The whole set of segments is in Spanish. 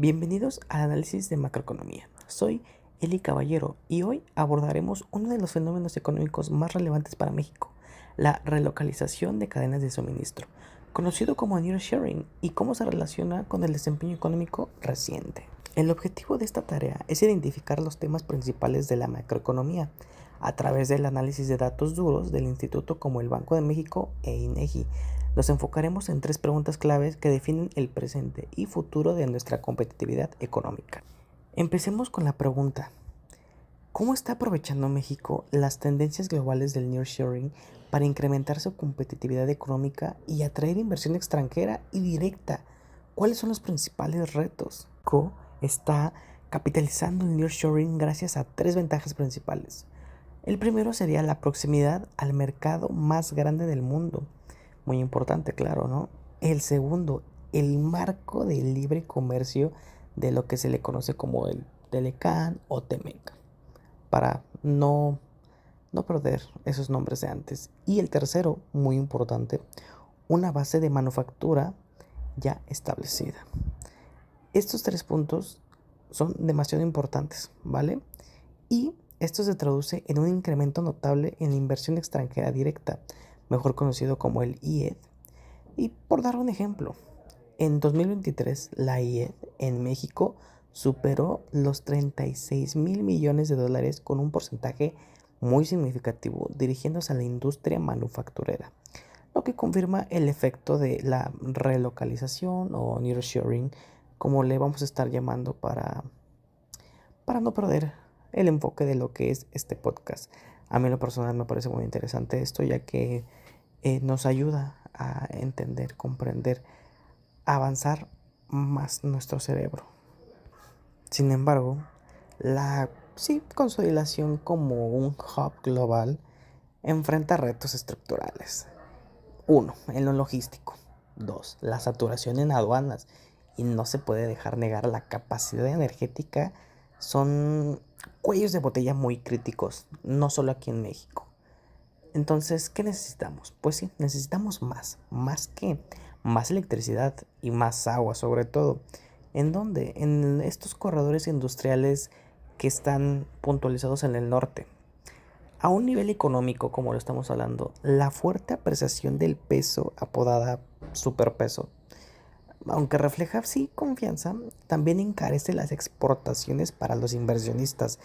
Bienvenidos al análisis de macroeconomía. Soy Eli Caballero y hoy abordaremos uno de los fenómenos económicos más relevantes para México, la relocalización de cadenas de suministro, conocido como nearshoring, y cómo se relaciona con el desempeño económico reciente. El objetivo de esta tarea es identificar los temas principales de la macroeconomía a través del análisis de datos duros del instituto como el Banco de México e INEGI. Nos enfocaremos en tres preguntas claves que definen el presente y futuro de nuestra competitividad económica. Empecemos con la pregunta: ¿cómo está aprovechando México las tendencias globales del nearshoring para incrementar su competitividad económica y atraer inversión extranjera y directa? ¿Cuáles son los principales retos? México está capitalizando el nearshoring gracias a tres ventajas principales. El primero sería la proximidad al mercado más grande del mundo. Muy importante, claro, ¿no? El segundo, el marco de libre comercio de lo que se le conoce como el Telecán o Temec, para no perder esos nombres de antes. Y el tercero, muy importante, una base de manufactura ya establecida. Estos tres puntos son demasiado importantes, ¿vale? Y esto se traduce en un incremento notable en la inversión extranjera directa, mejor conocido como el IED. Y por dar un ejemplo, en 2023 la IED en México superó los 36 mil millones de dólares con un porcentaje muy significativo, dirigiéndose a la industria manufacturera, lo que confirma el efecto de la relocalización o nearshoring, como le vamos a estar llamando para no perder el enfoque de lo que es este podcast. A mí en lo personal me parece muy interesante esto, ya que nos ayuda a entender, comprender, avanzar más nuestro cerebro. Sin embargo, la consolidación como un hub global enfrenta retos estructurales. 1. En lo logístico. 2. La saturación en aduanas. Y no se puede dejar negar la capacidad energética. Son cuellos de botella muy críticos, no solo aquí en México. Entonces, ¿qué necesitamos? Pues sí, necesitamos más que más electricidad y más agua, sobre todo. ¿En dónde? En estos corredores industriales que están puntualizados en el norte. A un nivel económico, como lo estamos hablando, la fuerte apreciación del peso, apodada superpeso, aunque refleja sí confianza, también encarece las exportaciones para los inversionistas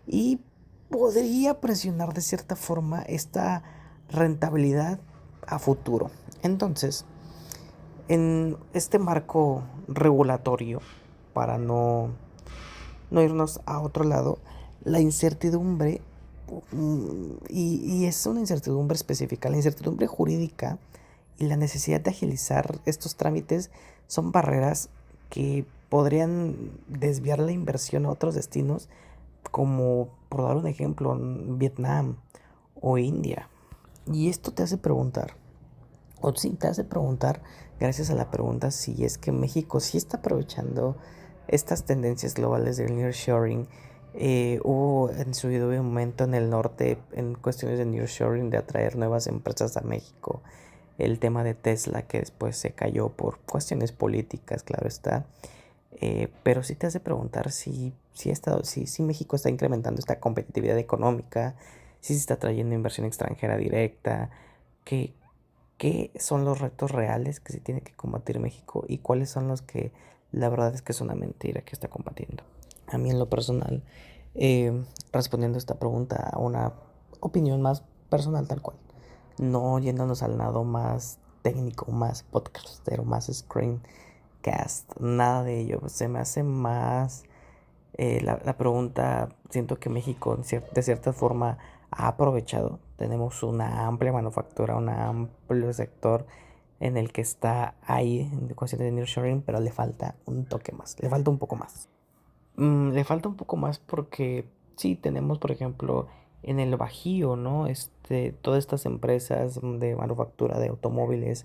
y podría presionar de cierta forma esta rentabilidad a futuro. Entonces, en este marco regulatorio, para no irnos a otro lado, la incertidumbre, y es una incertidumbre específica, la incertidumbre jurídica y la necesidad de agilizar estos trámites son barreras que podrían desviar la inversión a otros destinos, como por dar un ejemplo, Vietnam o India. Y esto te hace preguntar, o sí, te hace preguntar, gracias a la pregunta, si es que México sí está aprovechando estas tendencias globales del nearshoring. Hubo en su debido momento en el norte, en cuestiones de nearshoring, de atraer nuevas empresas a México. El tema de Tesla, que después se cayó por cuestiones políticas, claro está. Pero sí te hace preguntar si México está incrementando esta competitividad económica, si se está trayendo inversión extranjera directa, qué, qué son los retos reales que se tiene que combatir México y cuáles son los que la verdad es que es una mentira que está combatiendo. A mí en lo personal, respondiendo a esta pregunta, a una opinión más personal tal cual, no yéndonos al lado más técnico, más podcastero, más screencast, nada de ello. Se me hace más la pregunta. Siento que México de cierta forma ha aprovechado. Tenemos una amplia manufactura, un amplio sector en el que está ahí en cuestiones de nearshoring, pero le falta un toque más, le falta un poco más. Le falta un poco más porque sí tenemos, por ejemplo, en el Bajío, ¿no? Todas estas empresas de manufactura de automóviles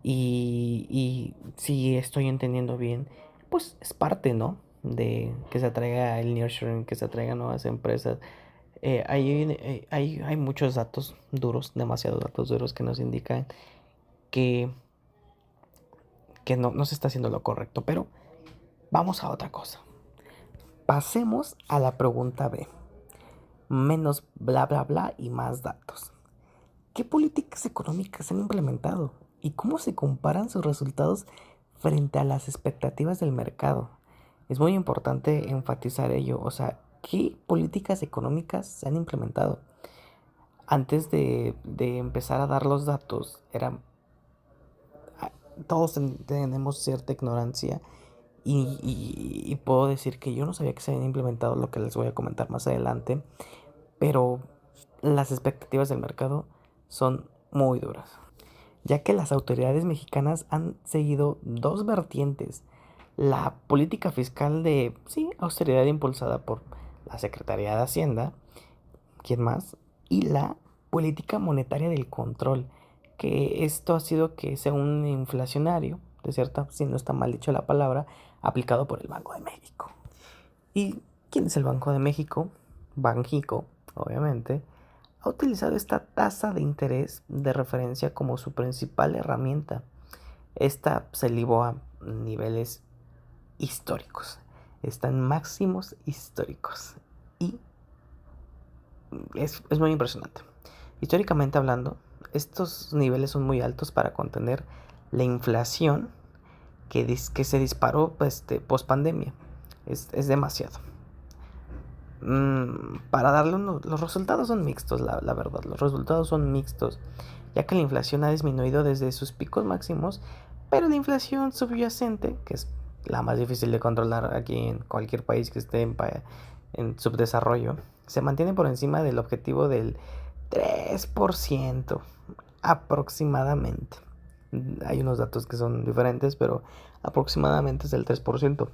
y si estoy entendiendo bien, pues es parte, ¿no? De que se atraiga el nearshoring, que se atraigan nuevas empresas. Hay muchos datos duros, demasiados datos duros que nos indican que, que no se está haciendo lo correcto, pero Vamos a otra cosa. Pasemos a la pregunta B. Menos bla bla bla y más datos. ¿Qué políticas económicas han implementado y cómo se comparan sus resultados frente a las expectativas del mercado? Es muy importante enfatizar ello, o sea, ¿qué políticas económicas se han implementado? Antes de empezar a dar los datos, todos tenemos cierta ignorancia y puedo decir que yo no sabía que se habían implementado lo que les voy a comentar más adelante, pero las expectativas del mercado son muy duras, ya que las autoridades mexicanas han seguido dos vertientes: la política fiscal de, sí, austeridad impulsada por la Secretaría de Hacienda, ¿quién más? Y la política monetaria del control, que esto ha sido que sea un inflacionario, de cierta, si no está mal dicho la palabra, aplicado por el Banco de México. ¿Y quién es el Banco de México? Banjico, obviamente, ha utilizado esta tasa de interés de referencia como su principal herramienta. Esta se elevó a niveles históricos, están máximos históricos y es muy impresionante. Históricamente hablando, estos niveles son muy altos para contener la inflación que se disparó post pandemia. Es demasiado. Para darle los resultados son mixtos, la verdad. Los resultados son mixtos, ya que la inflación ha disminuido desde sus picos máximos, pero la inflación subyacente, que es la más difícil de controlar aquí en cualquier país que esté en subdesarrollo, se mantiene por encima del objetivo del 3% aproximadamente. Hay unos datos que son diferentes, pero aproximadamente es el 3%,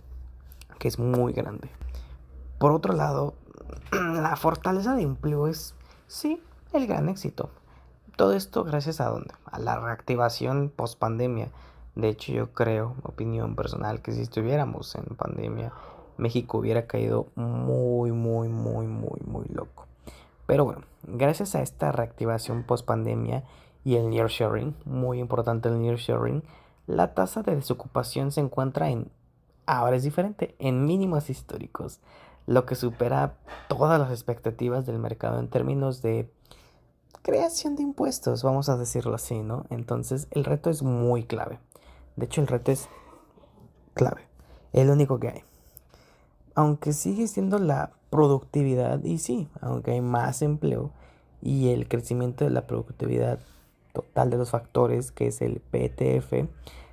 que es muy grande. Por otro lado, la fortaleza de empleo es, sí, el gran éxito. Todo esto gracias a dónde? A la reactivación post pandemia. De hecho, yo creo, opinión personal, que si estuviéramos en pandemia, México hubiera caído muy, muy, muy, muy, muy loco. Pero bueno, gracias a esta reactivación post pandemia y el nearshoring, muy importante el nearshoring, la tasa de desocupación se encuentra ahora es diferente, en mínimos históricos, lo que supera todas las expectativas del mercado en términos de creación de impuestos, vamos a decirlo así, ¿no? Entonces el reto es muy clave. De hecho, el reto es clave, el único que hay. Aunque sigue siendo la productividad, y sí, aunque hay más empleo y el crecimiento de la productividad total de los factores, que es el PTF,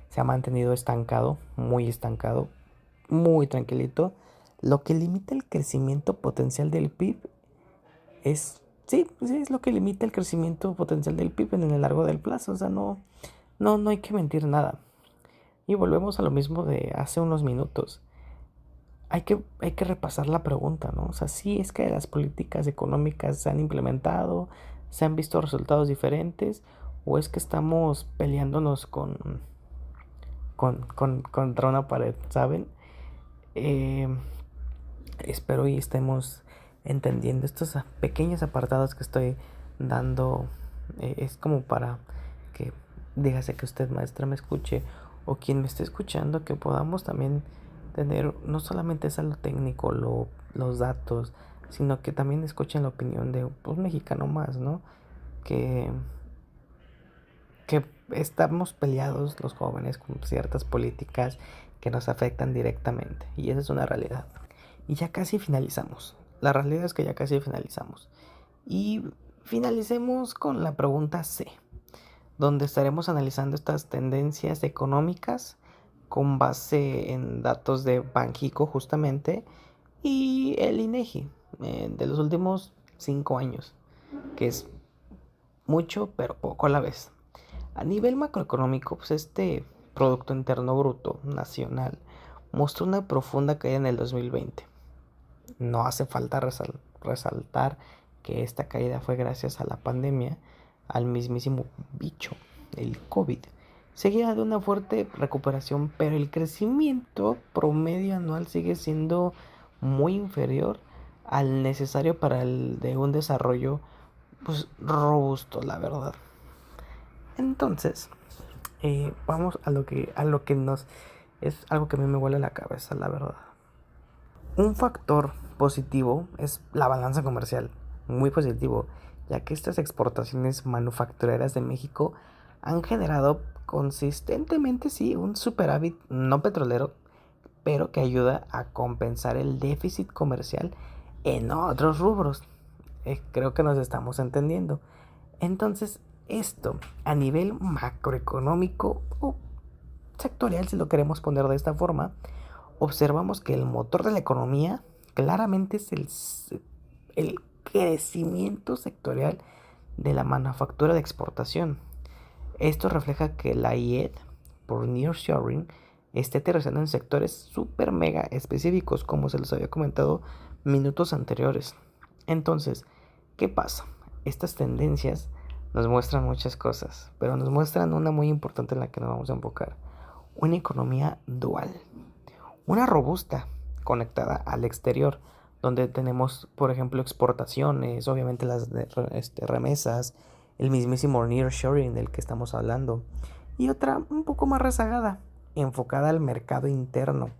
se ha mantenido estancado, muy tranquilito. Lo que limita el crecimiento potencial del PIB es, sí, pues es lo que limita el crecimiento potencial del PIB en el largo del plazo. O sea, no hay que mentir nada. Y volvemos a lo mismo de hace unos minutos. Hay que repasar la pregunta, ¿no? O sea, sí es que las políticas económicas se han implementado, se han visto resultados diferentes, o es que estamos peleándonos contra una pared, ¿saben? Eh, Espero y estemos entendiendo estos pequeños apartados que estoy dando. Es como para que, dígase que usted, maestra, me escuche, o quien me esté escuchando, que podamos también tener no solamente es lo técnico, los datos, sino que también escuchen la opinión de un mexicano más, ¿no? Que, que estamos peleados los jóvenes con ciertas políticas que nos afectan directamente, y esa es una realidad. Y ya casi finalizamos. La realidad es que ya casi finalizamos. Y finalicemos con la pregunta C, donde estaremos analizando estas tendencias económicas con base en datos de Banxico justamente y el INEGI de los últimos 5 años, que es mucho pero poco a la vez. A nivel macroeconómico, pues este Producto Interno Bruto Nacional mostró una profunda caída en el 2020. No hace falta resaltar que esta caída fue gracias a la pandemia, al mismísimo bicho, el COVID. Seguida de una fuerte recuperación, pero el crecimiento promedio anual sigue siendo muy inferior al necesario para el de un desarrollo pues robusto, la verdad. Entonces, vamos a lo que nos Es algo que a mí me vuela la cabeza, la verdad. Un factor positivo es la balanza comercial, muy positivo, ya que estas exportaciones manufactureras de México han generado consistentemente, sí, un superávit no petrolero, pero que ayuda a compensar el déficit comercial en otros rubros. Creo que nos estamos entendiendo. Entonces, esto a nivel macroeconómico o sectorial, si lo queremos poner de esta forma, observamos que el motor de la economía claramente es el crecimiento sectorial de la manufactura de exportación. Esto refleja que la IED, por nearshoring, esté aterrizando en sectores súper mega específicos, como se los había comentado minutos anteriores. Entonces, ¿qué pasa? Estas tendencias nos muestran muchas cosas, pero nos muestran una muy importante en la que nos vamos a enfocar. Una economía dual, una robusta, conectada al exterior, donde tenemos, por ejemplo, exportaciones, obviamente las remesas, el mismísimo nearshoring del que estamos hablando, y otra un poco más rezagada, enfocada al mercado interno,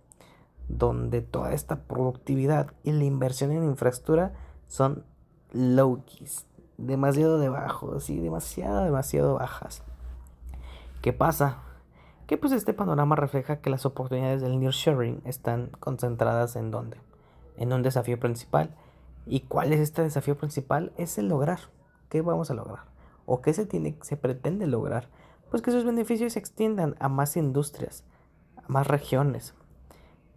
donde toda esta productividad y la inversión en infraestructura son low keys, demasiado debajo, sí, demasiado bajas. ¿Qué pasa? Que pues este panorama refleja que las oportunidades del nearshoring están concentradas en dónde, en un desafío principal. ¿Y cuál es este desafío principal? Es el lograr. ¿Qué vamos a lograr? ¿O qué se pretende lograr? Pues que sus beneficios se extiendan a más industrias, a más regiones.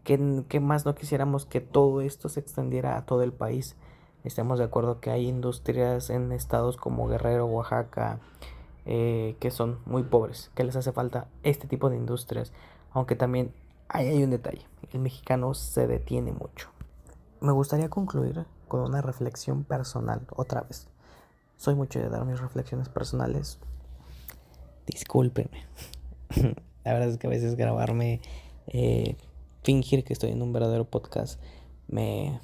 ¿Qué más no quisiéramos que todo esto se extendiera a todo el país? Estamos de acuerdo que hay industrias en estados como Guerrero, Oaxaca, que son muy pobres, que les hace falta este tipo de industrias. Aunque también ahí hay un detalle, el mexicano se detiene mucho. Me gustaría concluir con una reflexión personal otra vez. Soy mucho de dar mis reflexiones personales. Discúlpenme. La verdad es que a veces grabarme, fingir que estoy en un verdadero podcast, me,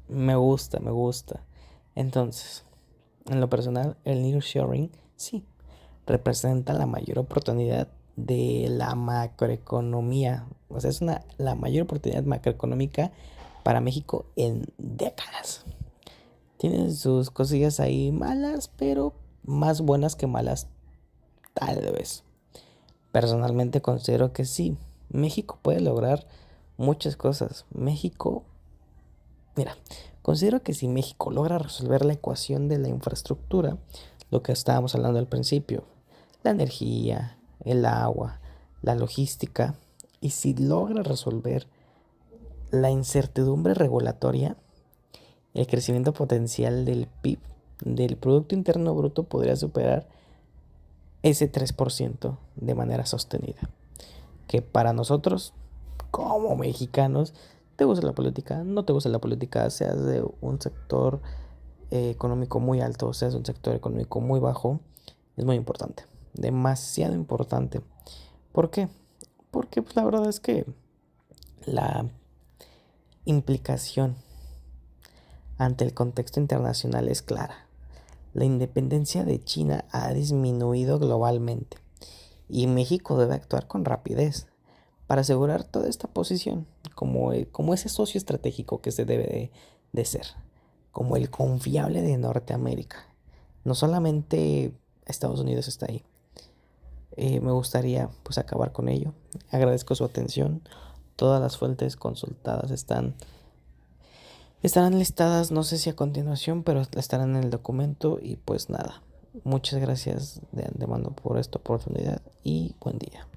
me gusta. Entonces, en lo personal, el nearshoring sí representa la mayor oportunidad de la macroeconomía. O sea, es la mayor oportunidad macroeconómica para México en décadas. Tiene sus cosillas ahí malas, pero más buenas que malas, tal vez. Personalmente considero que sí, México puede lograr muchas cosas. Mira, considero que si México logra resolver la ecuación de la infraestructura, lo que estábamos hablando al principio, la energía, el agua, la logística, y si logra resolver la incertidumbre regulatoria, el crecimiento potencial del PIB, del Producto Interno Bruto, podría superar ese 3% de manera sostenida. Que para nosotros, como mexicanos, te gusta la política, no te gusta la política, seas de un sector económico muy alto, seas de un sector económico muy bajo, es muy importante, demasiado importante. ¿Por qué? Porque pues, la verdad es que la implicación ante el contexto internacional es clara. La independencia de China ha disminuido globalmente y México debe actuar con rapidez para asegurar toda esta posición como ese socio estratégico que se debe de ser, como el confiable de Norteamérica. No solamente Estados Unidos está ahí. Me gustaría pues acabar con ello. Agradezco su atención. Todas las fuentes consultadas estarán listadas, no sé si a continuación, pero estarán en el documento y pues nada. Muchas gracias de antemano por esta oportunidad y buen día.